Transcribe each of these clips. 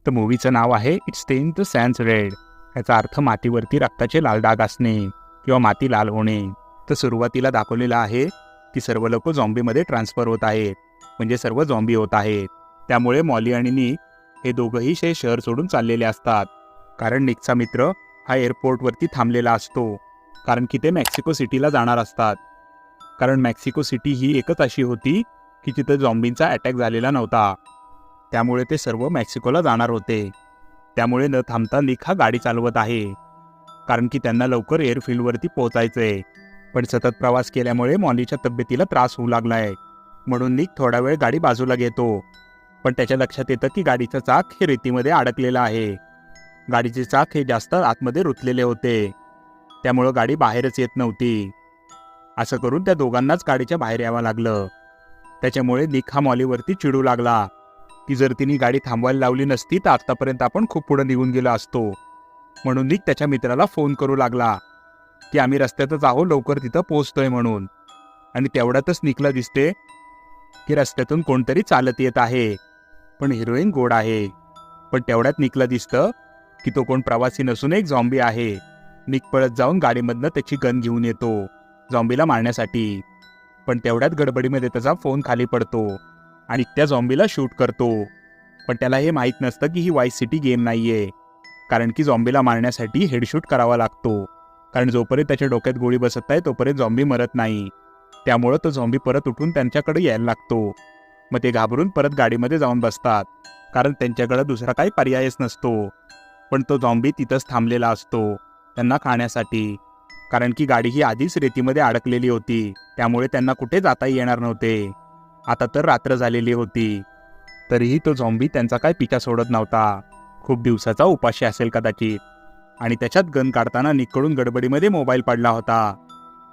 तर मूव्हीचं नाव आहे इट्स स्टेन द सॅन्स रेड. याचा अर्थ मातीवरती रक्ताचे लाल डाग असणे किंवा माती लाल होणे. तर सुरुवातीला दाखवलेलं आहे की सर्व लोक झॉम्बीमध्ये ट्रान्सफर होत आहेत, म्हणजे सर्व झॉम्बी होत आहेत. त्यामुळे मॉली आणि निक हे दोघंही शहर सोडून चाललेले असतात. कारण निकचा मित्र हा एअरपोर्टवरती थांबलेला असतो, कारण की ते मेक्सिको सिटीला जाणार असतात. कारण मेक्सिको सिटी ही एकच अशी होती की तिथं झॉम्बींचा अटॅक झालेला नव्हता. त्यामुळे ते सर्व मेक्सिकोला जाणार होते. त्यामुळे न थांबता निक हा गाडी चालवत आहे, कारण की त्यांना लवकर एअरफील्डवरती पोहोचायचंय. पण सतत प्रवास केल्यामुळे मॉलीच्या तब्येतीला त्रास होऊ लागलाय. म्हणून निक थोडा वेळ गाडी बाजूला घेतो. पण त्याच्या लक्षात येतं की गाडीचं चाक हे रेतीमध्ये अडकलेलं आहे. गाडीचे चाक हे जास्त आतमध्ये रुतलेले होते, त्यामुळं गाडी बाहेरच येत नव्हती. असं करून त्या दोघांनाच गाडीच्या बाहेर यावं लागलं. त्याच्यामुळे निक हा मॉलीवरती चिडू लागला की जर तिने गाडी थांबवायला लावली नसती तर आतापर्यंत आपण खूप पुढे निघून गेलो असतो. म्हणून निक त्याच्या मित्राला फोन करू लागला की आम्ही रस्त्यातच आहो, लवकर तिथं पोहोचतोय म्हणून. आणि तेवढ्यातच निकला दिसते की रस्त्यातून कोणतरी चालत येत आहे, पण हिरोईन गोड आहे. पण तेवढ्यात निकला दिसतं की तो कोण प्रवासी नसून एक झॉम्बी आहे. निक पळत जाऊन गाडीमधनं त्याची गन घेऊन येतो झॉम्बीला मारण्यासाठी. पण तेवढ्यात गडबडीमध्ये त्याचा फोन खाली पडतो आणि त्या झॉम्बीला शूट करतो. पण त्याला हे माहीत नसतं की ही वाईस सिटी गेम नाहीये, कारण की झॉम्बीला मारण्यासाठी हेडशूट करावा लागतो. कारण जोपर्यंत त्याच्या डोक्यात गोळी बसत नाही तोपर्यंत झॉम्बी मरत नाही. त्यामुळं तो झॉम्बी परत उठून त्यांच्याकडे यायला लागतो. मग ते घाबरून परत गाडीमध्ये जाऊन बसतात, कारण त्यांच्याकडे दुसरा काही पर्यायच नसतो. पण तो झॉम्बी तिथंच थांबलेला असतो त्यांना खाण्यासाठी, कारण की गाडी ही आधीच रेतीमध्ये अडकलेली होती. त्यामुळे त्यांना कुठे जाताही येणार नव्हते. आता तर रात्र झालेली होती, तरीही तो झॉम्बी त्यांचा काय पिछा सोडत नव्हता. खूप दिवसाचा उपाशी असेल कदाचित. आणि त्याच्यात गन काढताना निककडून गडबडीमध्ये मोबाईल पडला होता.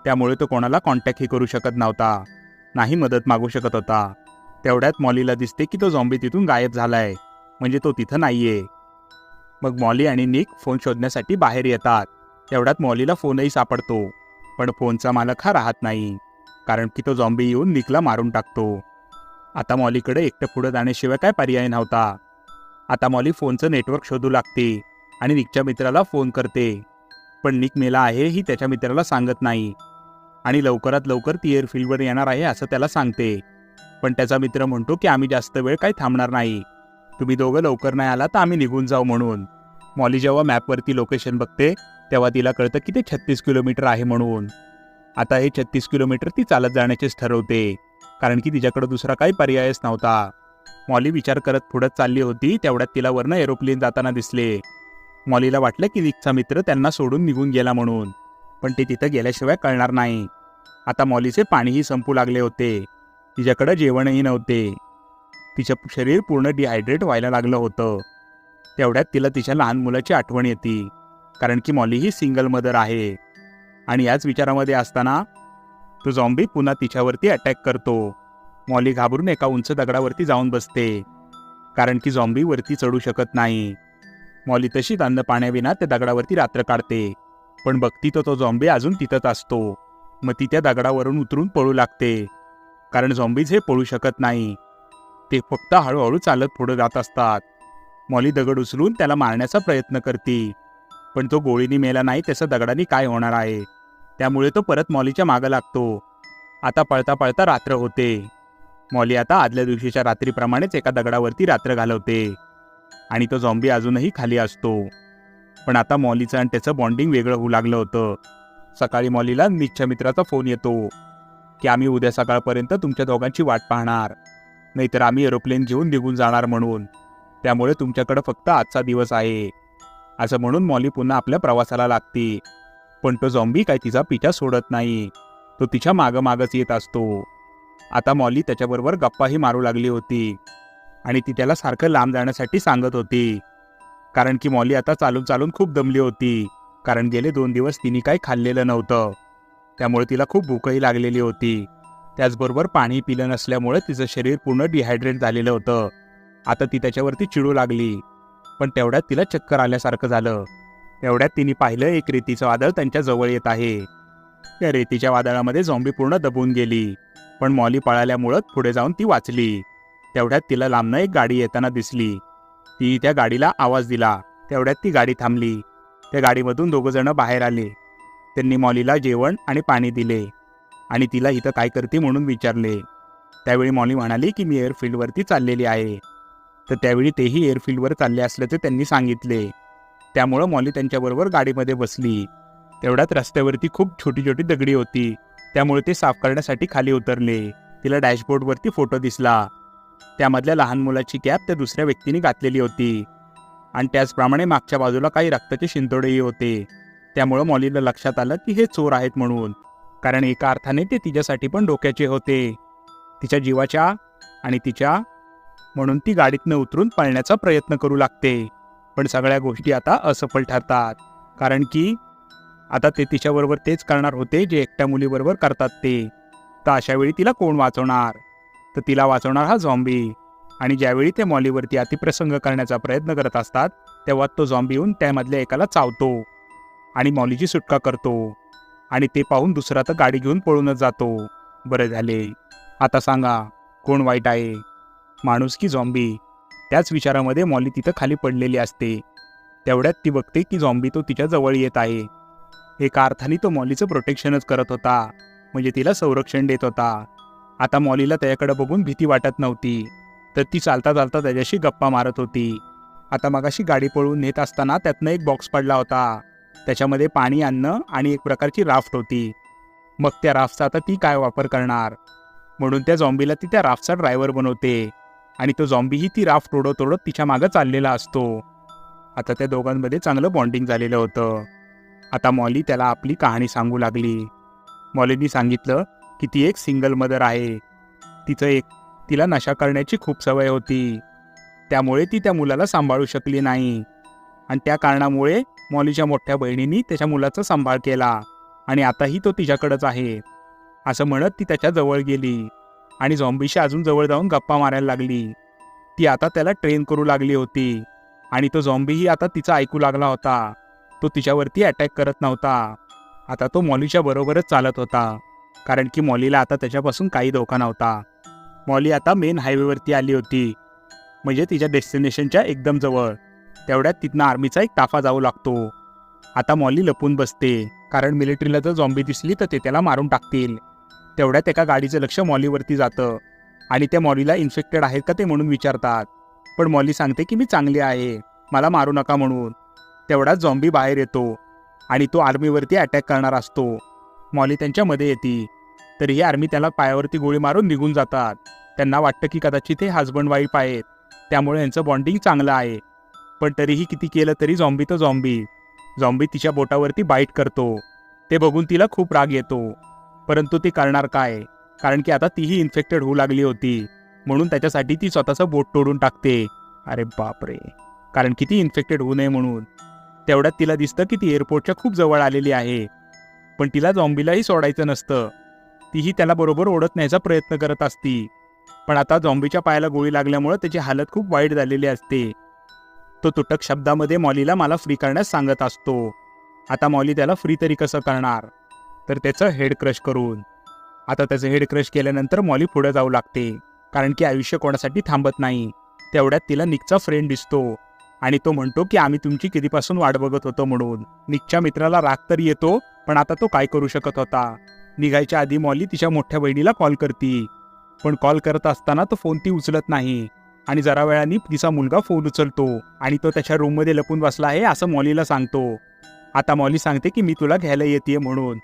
त्यामुळे तो कोणाला कॉन्टॅक्टही करू शकत नव्हता, नाही मदत मागू शकत होता. तेवढ्यात मॉलीला दिसते की तो झॉम्बी तिथून गायब झालाय, म्हणजे तो तिथं नाहीये. मग मॉली आणि निक फोन शोधण्यासाठी बाहेर येतात. तेवढ्यात मॉलीला फोनही सापडतो, पण फोनचा मालक हा राहत नाही, कारण की तो झॉम्बी येऊन निकला मारून टाकतो. आता मॉलीकडे एकटं पुढे जाण्याशिवाय काय पर्याय नव्हता. आता मॉली फोनचं नेटवर्क शोधू लागते आणि निकच्या मित्राला फोन करते. पण निक मेला आहे ही त्याच्या मित्राला सांगत नाही आणि लवकरात लवकर ती एअरफील्डवर येणार आहे असं त्याला सांगते. पण त्याचा मित्र म्हणतो की आम्ही जास्त वेळ काही थांबणार नाही, तुम्ही दोघं लवकर नाही आला तर आम्ही निघून जाऊ म्हणून. मॉली जेव्हा मॅपवरती लोकेशन बघते तेव्हा तिला कळतं की ते 36 किलोमीटर आहे म्हणून. आता हे 36 किलोमीटर ती चालत जाण्याचेच ठरवते, कारण की तिच्याकडे दुसरा काही पर्यायच नव्हता. मॉली विचार करत पुढे चालली होती. तेवढ्यात तिला वरनं एरोप्लेन जाताना दिसले. मॉलीला वाटलं की निकचा मित्र त्यांना सोडून निघून गेला म्हणून, पण ते तिथं गेल्याशिवाय कळणार नाही. आता मॉलीचे पाणीही संपू लागले होते, तिच्याकडे जेवणही नव्हते. तिचं शरीर पूर्ण डिहायड्रेट व्हायला लागलं होतं. तेवढ्यात तिला तिच्या लहान मुलाची आठवण येते, कारण की मॉली ही सिंगल मदर आहे. आणि याच विचारामध्ये असताना तो झॉम्बी पुन्हा तिच्यावरती अटॅक करतो. मॉली घाबरून एका उंच दगडावरती जाऊन बसते, कारण की झॉम्बी वरती चढू शकत नाही. मॉली तशीच अन्न पाण्याविना त्या दगडावरती रात्र काढते. पण बघती तो झॉम्बी अजून तिथंच असतो. मग ती त्या दगडावरून उतरून पळू लागते, कारण झॉम्बीज हे पळू शकत नाही, ते फक्त हळूहळू चालत पुढे जात असतात. मॉली दगड उचलून त्याला मारण्याचा प्रयत्न करते, पण तो गोळीनी मेला नाही त्याचं दगडाने काय होणार आहे. त्यामुळे तो परत मॉलीच्या मागं लागतो. आता पळता पळता रात्र होते. मॉली आता आदल्या दिवशीच्या रात्रीप्रमाणेच एका दगडावरती रात्र घालवते आणि तो झॉम्बी अजूनही खाली असतो. पण आता मॉलीचं आणि त्याचं बॉन्डिंग वेगळं होऊ लागलं होतं. सकाळी मॉलीला निकच्या मित्राचा फोन येतो की आम्ही उद्या सकाळपर्यंत तुमच्या दोघांची वाट पाहणार, नाहीतर आम्ही एरोप्लेन घेऊन निघून जाणार म्हणून. त्यामुळे तुमच्याकडे फक्त आजचा दिवस आहे. असं म्हणून मॉली पुन्हा आपल्या प्रवासाला लागते. पण तो झॉम्बी काय तिचा पिछा सोडत नाही, तो तिच्या मागं मागच येत असतो. आता मॉली त्याच्याबरोबर गप्पाही मारू लागली होती आणि ती त्याला सारखं लांब जाण्यासाठी सांगत होती, कारण की मॉली आता चालून चालून खूप दमली होती, कारण गेले 2 दिवस तिने काही खाल्लेलं नव्हतं. त्यामुळे तिला खूप भूकही लागलेली होती. त्याचबरोबर पाणी पिलं नसल्यामुळे तिचं शरीर पूर्ण डिहायड्रेट झालेलं होतं. आता ती त्याच्यावरती चिडू लागली, पण तेवढ्यात तिला चक्कर आल्यासारखं झालं. तेवढ्यात तिने पाहिलं एक रेतीचं वादळ त्यांच्या जवळ येत आहे. त्या रेतीच्या वादळामध्ये झॉम्बी पूर्ण दबून गेली, पण मॉली पळाल्यामुळं पुढे जाऊन ती वाचली. तेवढ्यात तिला लांबनं एक गाडी येताना दिसली. ती त्या गाडीला आवाज दिला. तेवढ्यात ती गाडी थांबली. त्या गाडीमधून दोघं जण बाहेर आले. त्यांनी मॉलीला जेवण आणि पाणी दिले आणि तिला इथं काय करते म्हणून विचारले. त्यावेळी मॉली म्हणाली की मी एअरफील्डवरती चाललेली आहे. तर त्यावेळी तेही एअरफील्डवर चालले असल्याचे त्यांनी सांगितले. त्यामुळं मॉली त्यांच्याबरोबर गाडीमध्ये बसली. तेवढ्यात रस्त्यावरती खूप छोटी छोटी दगडी होती. त्यामुळे ते साफ करण्यासाठी खाली उतरले. तिला डॅशबोर्डवरती फोटो दिसला. त्यामधल्या लहान मुलाची कॅप त्या दुसऱ्या व्यक्तीने घातलेली होती आणि त्याचप्रमाणे मागच्या बाजूला काही रक्ताचे शिंतोडेही होते. त्यामुळं मॉलीला लक्षात आलं की हे चोर आहेत म्हणून, कारण एका अर्थाने ते तिच्यासाठी पण डोक्याचे होते, तिच्या जीवाच्या आणि तिच्या. म्हणून ती गाडीतनं उतरून पळण्याचा प्रयत्न करू लागते. पण सगळ्या गोष्टी आता असफल ठरतात, कारण की आता ते तिच्याबरोबर तेच करणार होते जे एकट्या मुलीबरोबर करतात ते. तर अशावेळी तिला कोण वाचवणार? तर तिला वाचवणार हा झॉम्बी. आणि ज्यावेळी ते मॉलीवरती अतिप्रसंग करण्याचा प्रयत्न करत असतात तेव्हा तो झॉम्बी येऊन त्यामधल्या एकाला चावतो आणि मॉलीची सुटका करतो. आणि ते पाहून दुसरा तर गाडी घेऊन पळूनच जातो. बरं झाले. आता सांगा कोण वाईट आहे, माणूस की झॉम्बी? त्याच विचारामध्ये मॉली तिथं खाली पडलेली असते. तेवढ्यात ती बघते की झॉम्बी तो तिच्या जवळ येत आहे. एका अर्थाने तो मॉलीचं प्रोटेक्शनच करत होता, म्हणजे तिला संरक्षण देत होता. आता मॉलीला त्याच्याकडे बघून भीती वाटत नव्हती, तर ती चालता चालता त्याच्याशी गप्पा मारत होती. आता मगाशी गाडी पळवून नेत असताना त्यातनं एक बॉक्स पडला होता. त्याच्यामध्ये पाणी, अन्न आणि एक प्रकारची राफ्ट होती. मग त्या राफ्टचा आता ती काय वापर करणार? म्हणून त्या झॉम्बीला ती त्या राफ्टचा ड्रायव्हर बनवते आणि तो झॉम्बीही ती राफ्ट ओढत ओढत तिच्या मागं चाललेला असतो. आता त्या दोघांमध्ये चांगलं बॉन्डिंग झालेलं होतं. आता मॉली त्याला आपली कहाणी सांगू लागली. मॉलीनी सांगितलं की ती एक सिंगल मदर आहे. तिला नशा करण्याची खूप सवय होती, त्यामुळे ती त्या मुलाला सांभाळू शकली नाही आणि त्या कारणामुळे मॉलीच्या मोठ्या बहिणींनी त्याच्या मुलाचा सांभाळ केला आणि आताही तो तिच्याकडेच आहे. असं म्हणत ती त्याच्या जवळ गेली आणि झॉम्बीशी अजून जवळ जाऊन गप्पा मारायला लागली. ती आता त्याला ट्रेन करू लागली होती आणि तो झॉम्बीही आता तिचं ऐकू लागला होता. तो तिच्यावरती अटॅक करत नव्हता. आता तो मॉलीच्या बरोबरच चालत होता, कारण की मॉलीला आता त्याच्यापासून काही धोका नव्हता. मॉली आता मेन हायवेवरती आली होती, म्हणजे तिच्या डेस्टिनेशनच्या एकदम जवळ. तेवढ्यात तिथनं आर्मीचा एक ताफा जाऊ लागतो. आता मॉली लपून बसते, कारण मिलिटरीला जर झॉम्बी दिसली तर ते त्याला मारून टाकतील. तेवढ्यात एका गाडीचं लक्ष मॉलीवरती जातं आणि त्या मॉलीला इन्फेक्टेड आहेत का ते म्हणून विचारतात. पण मॉली सांगते की मी चांगली आहे, मला मारू नका म्हणून. तेवढाच झॉम्बी बाहेर येतो आणि तो आर्मीवरती अटॅक करणार असतो. मॉली त्यांच्यामध्ये येते, तरीही आर्मी त्याला पायावरती गोळी मारून निघून जातात. त्यांना वाटतं की कदाचित हे हजबंड वाईफ आहेत, त्यामुळे यांचं बॉन्डिंग चांगलं आहे. पण तरीही किती केलं तरी झॉम्बी तो झॉम्बी तिच्या बोटावरती बाईट करतो. ते बघून तिला खूप राग येतो, परंतु ती करणार काय, कारण की आता तीही इन्फेक्टेड होऊ लागली होती. म्हणून त्याच्यासाठी ती स्वतःचं बोट तोडून टाकते. अरे बापरे, कारण की ती इन्फेक्टेड होऊ नये म्हणून. तेवढ्यात तिला दिसतं की ती एअरपोर्टच्या खूप जवळ आलेली आहे, पण तिला झॉम्बीलाही सोडायचं नसतं. तीही त्याला बरोबर ओढत न्यायचा प्रयत्न करत असती, पण आता झॉम्बीच्या पायाला गोळी लागल्यामुळे त्याची हालत खूप वाईट झालेली असते. तो तुटक शब्दामध्ये मॉलीला मला फ्री करण्यास सांगत असतो. आता मॉली त्याला फ्री तरी कसं करणार, तर त्याचं हेड क्रश करून. आता त्याचं हेड क्रश केल्यानंतर मॉली पुढे जाऊ लागते, कारण की आयुष्य कोणासाठी थांबत नाही. तेवढ्यात तिला निकचा फ्रेंड दिसतो आणि तो म्हणतो की आम्ही तुमची कधीपासून वाट बघत होतो म्हणून. निकच्या मित्राला राग तर येतो, पण आता तो काय करू शकत होता. निघायच्या आधी मॉली तिच्या मोठ्या बहिणीला कॉल करते, पण कॉल करत असताना तो फोन ती उचलत नाही आणि जरा वेळाने तिचा मुलगा फोन उचलतो आणि तो त्याच्या रूममध्ये लपून बसला आहे असं मॉलीला सांगतो. आता मॉली सांगते की मी तुला घ्यायला येते म्हणून,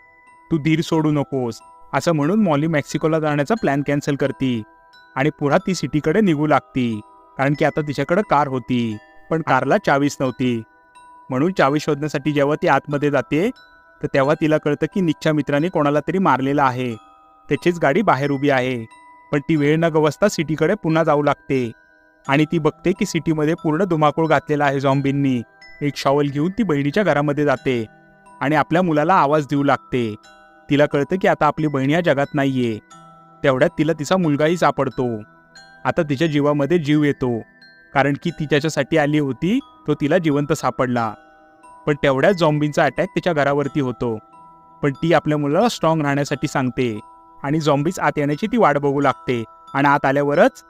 तू धीर सोडू नकोस. असं म्हणून मॉली मेक्सिकोला जाण्याचा प्लॅन कॅन्सल करते आणि पुन्हा ती सिटीकडे निघू लागती, कारण की आता तिच्याकडे कार होती, पण कारला चावीच नव्हती. म्हणून चावी शोधण्यासाठी जेव्हा ती आतमध्ये जाते तर तेव्हा तिला कळतं की निकच्या मित्राने कोणाला तरी मारलेलं आहे. त्याचीच गाडी बाहेर उभी आहे, पण ती वेळ न गवसता सिटीकडे पुन्हा जाऊ लागते आणि ती बघते की सिटीमध्ये पूर्ण धुमाकूळ घातलेला आहे झॉम्बींनी. एक शॉवल घेऊन ती बहिणीच्या घरामध्ये जाते आणि आपल्या मुलाला आवाज देऊ लागते. तिला कळतं की आता आपली बहीण या जगात नाहीये. तेवढ्यात तिला तिचा मुलगाही सापडतो. आता तिच्या जीवामध्ये जीव येतो, कारण की ती त्याच्यासाठी आली होती, तो तिला जिवंत सापडला. पण तेवढ्याच झॉम्बींचा अटॅक तिच्या घरावरती होतो. पण ती आपल्या मुलाला स्ट्रॉंग राहण्यासाठी सांगते आणि झॉम्बीज आत येण्याची ती वाट बघू लागते आणि आत आल्यावरच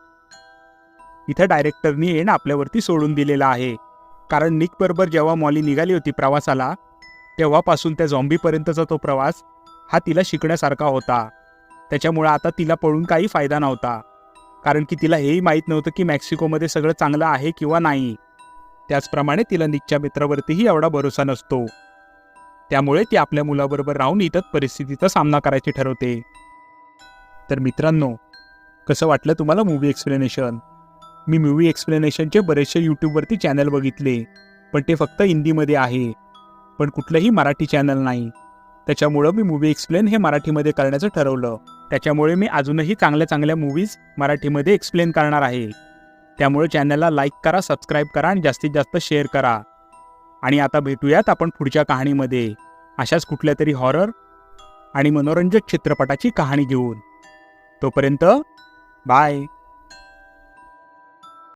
इथं डायरेक्टरनी एंड आपल्यावरती सोडून दिलेला आहे. कारण निक बरोबर जेव्हा मॉली निघाली होती प्रवासाला, तेव्हापासून त्या झॉम्बीपर्यंतचा तो प्रवास हा तिला शिकण्यासारखा होता. त्याच्यामुळं आता तिला पळून काही फायदा नव्हता, कारण की तिला हेही माहीत नव्हतं की मेक्सिकोमध्ये सगळं चांगलं आहे किंवा नाही. त्याचप्रमाणे तिला निकच्या मित्रावरतीही एवढा भरोसा नसतो. त्यामुळे ती आपल्या मुलाबरोबर राहून इतर परिस्थितीचा सामना करायची ठरवते. तर मित्रांनो, कसं वाटलं तुम्हाला मूव्ही एक्सप्लेनेशन? मी मूव्ही एक्सप्लेनेशनचे बरेचसे यूट्यूबवरती चॅनल बघितले, पण ते फक्त हिंदीमध्ये आहे, पण कुठलंही मराठी चॅनल नाही. त्याच्यामुळं मी मूव्ही एक्सप्लेन हे मराठीमध्ये करण्याचं ठरवलं. त्याच्यामुळे मी अजूनही चांगल्या चांगल्या मूव्हीज मराठीमध्ये एक्सप्लेन करणार आहे. त्यामुळे चॅनलला लाईक करा, सबस्क्राईब करा आणि जास्तीत जास्त शेअर करा. आणि आता भेटूयात आपण पुढच्या कहाणीमध्ये अशाच कुठल्या तरी हॉरर आणि मनोरंजक चित्रपटाची कहाणी घेऊन. तोपर्यंत बाय.